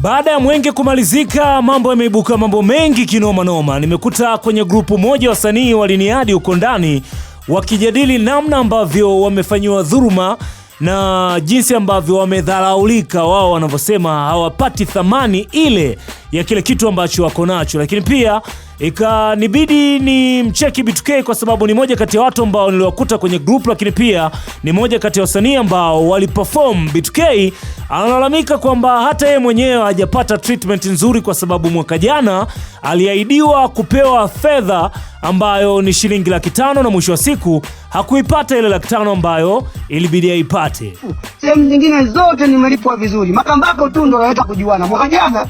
Baada ya Mwenge kumalizika, mambo yameibuka mambo mengi kinoma noma. Nimekuta kwenye grupu moja wasanii waliniadi uko ndani wakijadili namna ambavyo wamefanywa dhuluma na jinsi ambavyo wamedharaulika, wao wanavyosema hawapati thamani ile ya kile kitu ambacho wako nacho. Lakini pia ikanibidi ni mcheki B2K kwa sababu ni moja kati ya watu ambao niliwakuta kwenye group, lakini pia ni moja kati ya wasanii ambao waliperform. B2K analalamika kwamba hata yeye mwenyewe hajapata treatment nzuri kwa sababu mwaka jana aliahidiwa kupewa fedha ambayo ni shilingi 500,000 na mwisho wa siku hakuipata ile 500,000 ambayo ilibidi aipate. Sehemu zingine zote nimelipwa vizuri. Makambako tu ndo naweza kujuana. Mwaka jana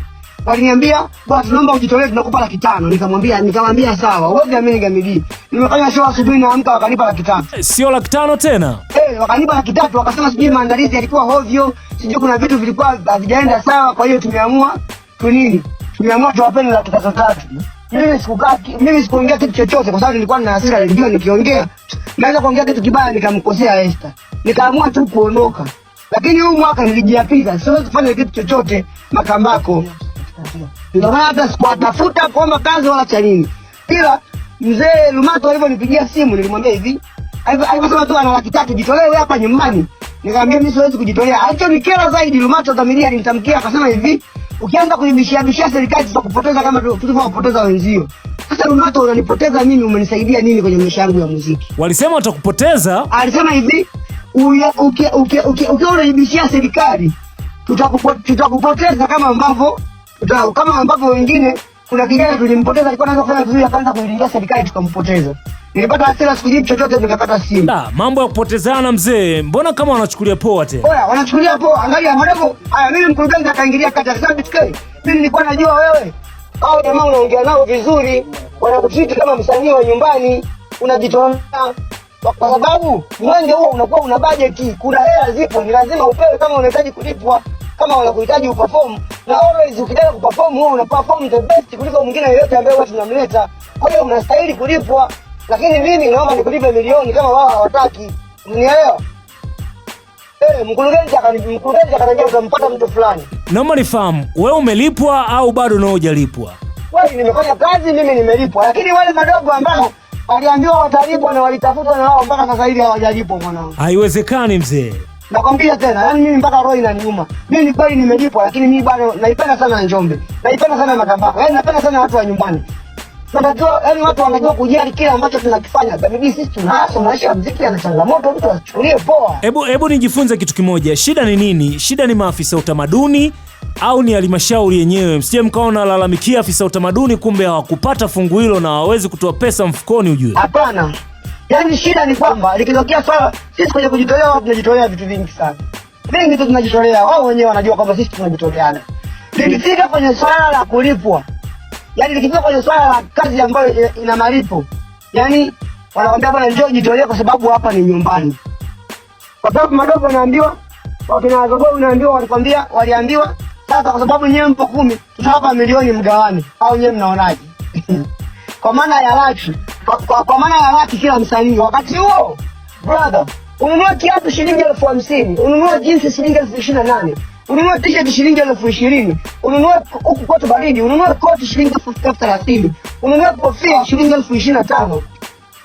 waliniambia bwana tunaomba ujitolee tunakupa 500,000. Nikamwambia sawa. Wote ameni gamidi. Nimefanya show asubuhi na amka wakanipa 500,000. Sio 500,000 tena. Wakanipa 300,000 wakasema sijui maandalizi yalikuwa hovyo, sijui kuna vitu vilikuwa havijaenda sawa, kwa hiyo tumeamua tuwapeni 300,000. Mimi sikuongea kitu chochote kwa sababu nilikuwa na hasira, nilijua nikiongea naweza kuongea kitu kibaya nikamkosea Esther. Nikaamua tu kuondoka. Lakini huu mwaka nilijiapiza, siwezi kufanya kitu chochote Makambako. Ndio maana hata sikuwatafuta kuomba kazi wala cha nini. Ila mzee Lumato alivyonipigia simu nilimwambia hivi, alisema tu ana 300,000 jitolee hapa nyumbani. Nikamwambia mimi siwezi kujitolea. Alichonikera zaidi Lumato dhamiria alinitamkia akasema hivi, ukianza kunibishia serikali tutakupoteza kama tulivyopoteza wenzio. Sasa Lumato unanipoteza mimi, umenisaidia nini kwenye maisha yangu ya muziki? Walisema watakupoteza. Alisema hivi, ukiwa unanibishia serikali tutakupoteza kama ambavyo wengine, kuna kijana tulimpoteza alikuwa anaweza kufanya vizuri akaanza kuilingia serikali tukampoteza. Nilipata hasira sikujibu chochote nikapata simu. Mambo ya kupotezana mzee, mbona kama wanachukulia poa tena? Oya, wanachukulia poa. Angalia madogo. Haya mimi mkurugenzi akaingilia kati akasema B2K. Mimi nilikuwa najua wewe. Hao jamaa unaongea nao vizuri, wanakutreat kama msanii wa nyumbani, unajitolea. Kwa sababu Mwenge huo unakuwa una budget, kuna hela zipo, ni lazima upewe kama unahitaji kulipwa, kama wanakuhitaji uperform. Na always ukitaka kuperform wewe unaperform the best kuliko mwingine yeyote ambaye watu tunamleta. Kwa hiyo unastahili kulipwa. Lakini mimi naomba nikulipe milioni kama wao hawataki. Unielewa? Mkurugenzi akaniambia utampata mtu fulani. Naomba nifahamu, wewe umelipwa au bado na hujalipwa? Wewe nimefanya kazi, mimi nimelipwa. Lakini wale madogo ambao waliambiwa watalipwa na walitafuta na wao mpaka sasa hivi hawajalipwa mwanangu. Haiwezekani mzee. Nakwambia tena, yani mimi mpaka roho inaniuma. Mimi ni kweli nimelipwa, lakini mimi bado naipenda sana Njombe. Naipenda sana Makambako. Yaani napenda sana watu wa nyumbani. Tunajua yani watu wanajua kujali kile ambacho tunakifanya. Bibi sisi tunahasa maisha ya muziki na changamoto, mtu asichukulie poa. Hebu nijifunze kitu kimoja. Shida ni nini? Shida ni maafisa utamaduni au ni halmashauri yenyewe? Msije mkaona lalamikia afisa utamaduni kumbe hawakupata fungu hilo na hawawezi kutoa pesa mfukoni ujue. Hapana. Yaani shida ni kwamba likitokea swala sisi kwenye kujitolea watu tunajitolea vitu vingi sana. Vingi tu tunajitolea. Wao wenyewe wanajua kwamba sisi tunajitoleana. Likifika kwenye swala la kulipwa, yaani likifika kwenye swala la kazi ambayo ina malipo, yaani wanaambia bwana njoo jitolee kwa sababu hapa ni nyumbani. Kwa sababu madogo wanaambiwa, wakina Azogo wanaambiwa, waliambiwa sasa kwa sababu nyewe mpo 10 tutawapa milioni mgawane, au nyewe mnaonaje? Kwa maana ya laki, kwa maana ya laki kila msanii. Wakati huo brother, ununua kiatu shilingi 50,000, ununua jinsi shilingi 28,000, ununua t-shirt shilingi 20,000, ununua huku koti baridi, ununua koti shilingi 30,000, ununua kofia shilingi 25,000.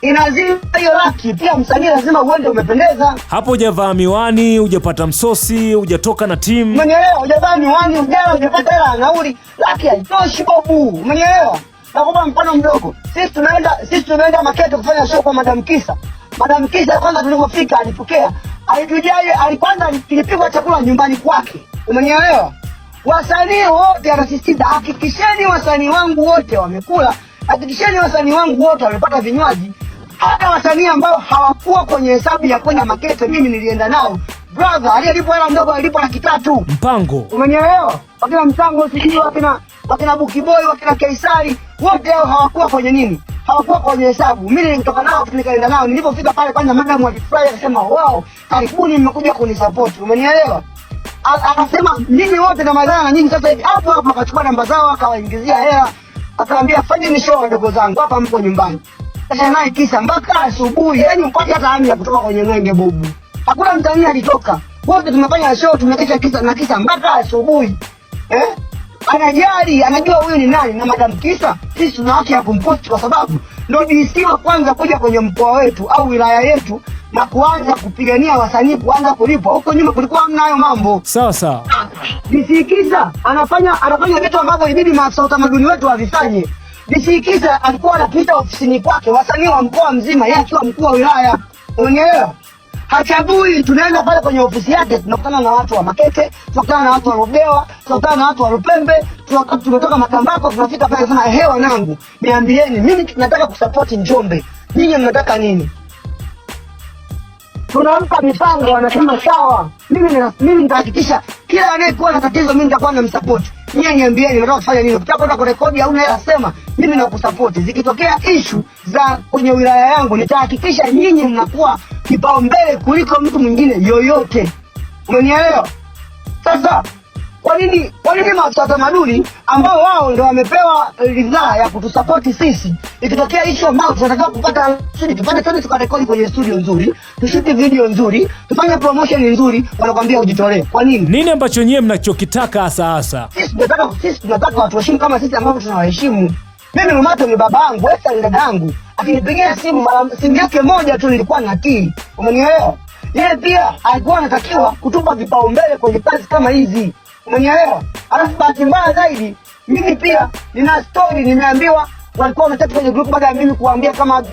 Inazima hiyo laki, pia msanii lazima uende umependeza. Hapo hujavaa miwani, hujapata msosi, hujatoka na timu. Umenielewa? Hujavaa miwani, hujapata hela nauli, laki haitoshi babu. Umenielewa? Nakupa mfano mdogo. Sisi tunaenda Makete kufanya show kwa Madam Kisa. Madam Kisa kwanza tulipofika alipokea. Alitujali, alipanda tulipigwa chakula nyumbani kwake. Umenielewa? Wasanii wote anasisitiza hakikisheni wasanii wangu wote wamekula. Hakikisheni wasanii wangu wote wamepata vinywaji. Hata wasanii ambao hawakuwa kwenye hesabu ya kwenda Makete mimi nilienda nao. Brother, aliyelipo hela ndogo alipo 300,000. Mpango. Umenielewa? Wakina Mpango sijui wakina Bukiboy, wakina Kaisari, wote hao hawakuwa kwenye nini? Hawakuwa kwenye hesabu. Mimi nilitoka nao nikaenda nao. Nilipofika pale kwanza madam alifurahi akasema, "Wow, karibuni mmekuja kunisupport." Umenielewa? Akasema, "Nyinyi wote na madhara na nyinyi sasa hivi." Hapo akachukua namba zao akawaingizia hela. Akaambia, "Fanyeni show wadogo zangu, hapa mko nyumbani." Sasa naye Kisa mpaka asubuhi, yani mpaka hata hamu ya kutoka kwenye Mwenge bobu. Hakuna mtania alitoka. Wote tumefanya show, tumekesha Kisa mpaka asubuhi. anajali, anajua huyu ni nani, na Madam Kisa sisi tuna haki ya kumpost kwa sababu ndio DC wa kwanza kuja kwenye mkoa wetu au wilaya yetu na kuanza kupigania wasanii kuanza kulipwa. Huko nyuma kulikuwa hamna hayo mambo. Sawa sawa. DC Kisa anafanya vitu ambavyo ibidi maafisa utamaduni wetu wavifanye. DC Kisa alikuwa anapita ofisini kwake wasanii wa mkoa mzima, yeye akiwa mkuu wa wilaya. Unaelewa? Hachagui, tunaenda pale kwenye ofisi yake, tunakutana na watu wa Makete, tunakutana na watu wa Ludewa, tunakutana na watu wa Lupembe, tunatoka Makambako, tunafika pale sana, hewa nangu, niambieni, mimi tunataka kusupport Njombe. Ninyi mnataka nini? Tunampa mipango, wanasema sawa. Mimi nitahakikisha kila anayekuwa na tatizo mimi nitakuwa namsupport. Nyinyi niambieni mnataka kufanya nini? Ukitaka kwenda kurekodi au unaweza sema mimi nakusupport. Zikitokea issue za kwenye wilaya yangu nitahakikisha nyinyi mnakuwa kipaumbele kuliko mtu mwingine yoyote. Umenielewa? Sasa kwa nini maafisa wa tamaduni ambao wao ndio wamepewa ridhaa ya kutusupport sisi, ikitokea issue ambao tunataka kupata sisi tupate tukarekodi kwenye studio nzuri, tushuti video nzuri, tufanye promotion nzuri, wanakuambia ujitolee. Kwa nini? Nini ambacho nyewe mnachokitaka hasa? Sisi tunataka watu waheshimu kama sisi ambao tunawaheshimu. Mimi Lumato ni babangu, Esther ni dadangu. Akinipigia simu yake moja tu nilikuwa natii. Umenielewa? Yeye pia alikuwa anatakiwa kutupa vipaumbele kwenye kazi kama hizi. Umenielewa? Alafu bahati mbaya zaidi, mimi pia nina story nimeambiwa walikuwa wanachati kwenye group baada ya mimi kuambia kama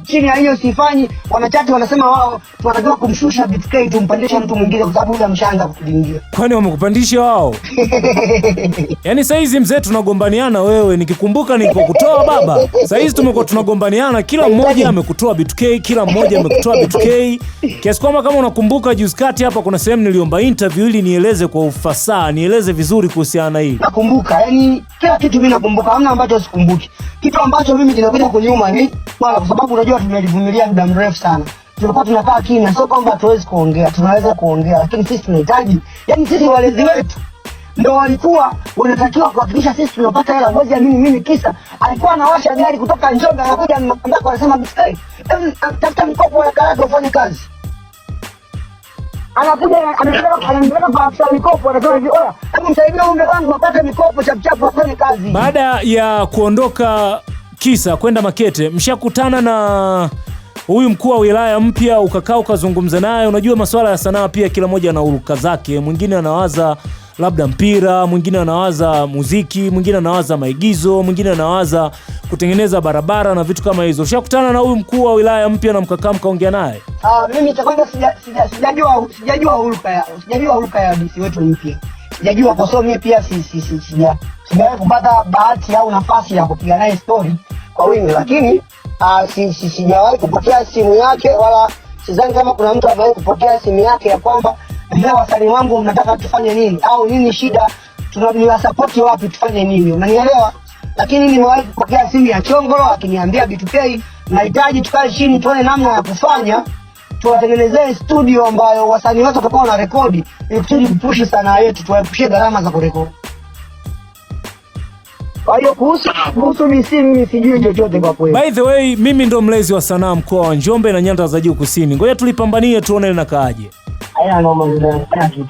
chini ya hiyo sifanyi, wanachati wanasema wao tunataka kumshusha BTK tumpandisha mtu mwingine kwa sababu yule amshaanza kutulingia. Kwani wamekupandisha wao? Yaani sasa hizi mzee tunagombaniana wewe, nikikumbuka nilipokutoa baba. Sasa hizi tumekuwa tunagombaniana, kila mmoja amekutoa BTK, kila mmoja amekutoa BTK. Kiasi kwamba kama unakumbuka juzi kati hapa kuna sehemu niliomba interview ili nieleze kwa ufasaha, nieleze vizuri kuhusiana na hili. Nakumbuka, yani kila kitu mimi nakumbuka, hamna ambacho sikumbuki. Kitu ambacho mimi kinakuja kunyuma ni kwa sababu unajua tumelivumilia muda mrefu sana. Tulikuwa tunakaa kimya, sio kwamba hatuwezi kuongea, tunaweza kuongea, lakini sisi tunahitaji, yani sisi walezi wetu ndio walikuwa wanatakiwa kuhakikisha sisi tunapata hela. Mwezi ya mimi Kisa alikuwa anawasha gari kutoka Njombe anakuja Makambako anasema BTK, tafuta mkopo wa karate ufanye kazi. Anakuja anataka kwa afisa mikopo anasema hivi, oya, hebu msaidie umbe wangu apate mikopo chapu afanye kazi. Baada ya kuondoka Kisa kwenda Makete, mshakutana na huyu mkuu wa wilaya mpya, ukakaa ukazungumza naye? Unajua masuala ya sanaa pia kila mmoja ana uruka zake. Mwingine anawaza labda mpira, mwingine anawaza muziki, mwingine anawaza maigizo, mwingine anawaza kutengeneza barabara na vitu kama hizo. Ushakutana na huyu mkuu wa wilaya mpya na mkakaa mkaongea naye? Mimi kwanza sijajua uruka ya DC wetu mpya. Sijajua kwa sababu mimi pia sijawahi kupata bahati au nafasi ya kupiga naye story kwa wingi, lakini sijawahi kupokea simu yake, wala sidhani kama kuna mtu ambaye kupokea simu yake ya kwamba ndio wasanii wangu mnataka tufanye nini au nini shida, tunaweza support wapi tufanye nini, unanielewa? Lakini nimewahi kupokea simu ya Chongolo akiniambia BTK, nahitaji tukae chini tuone namna ya kufanya tuwatengenezee studio ambayo wasanii wote watakuwa na rekodi ili kusudi kupush sanaa yetu, tuwaepushie gharama za kurekodi. Kwa hiyo kuhusu mimi sijui chochote kwa kweli. By the way, mimi ndo mlezi wa sanaa mkoa wa Njombe na Nyanda za Juu Kusini. Ngoja tulipambanie tuone linakaaje. Haya, naomba kitu.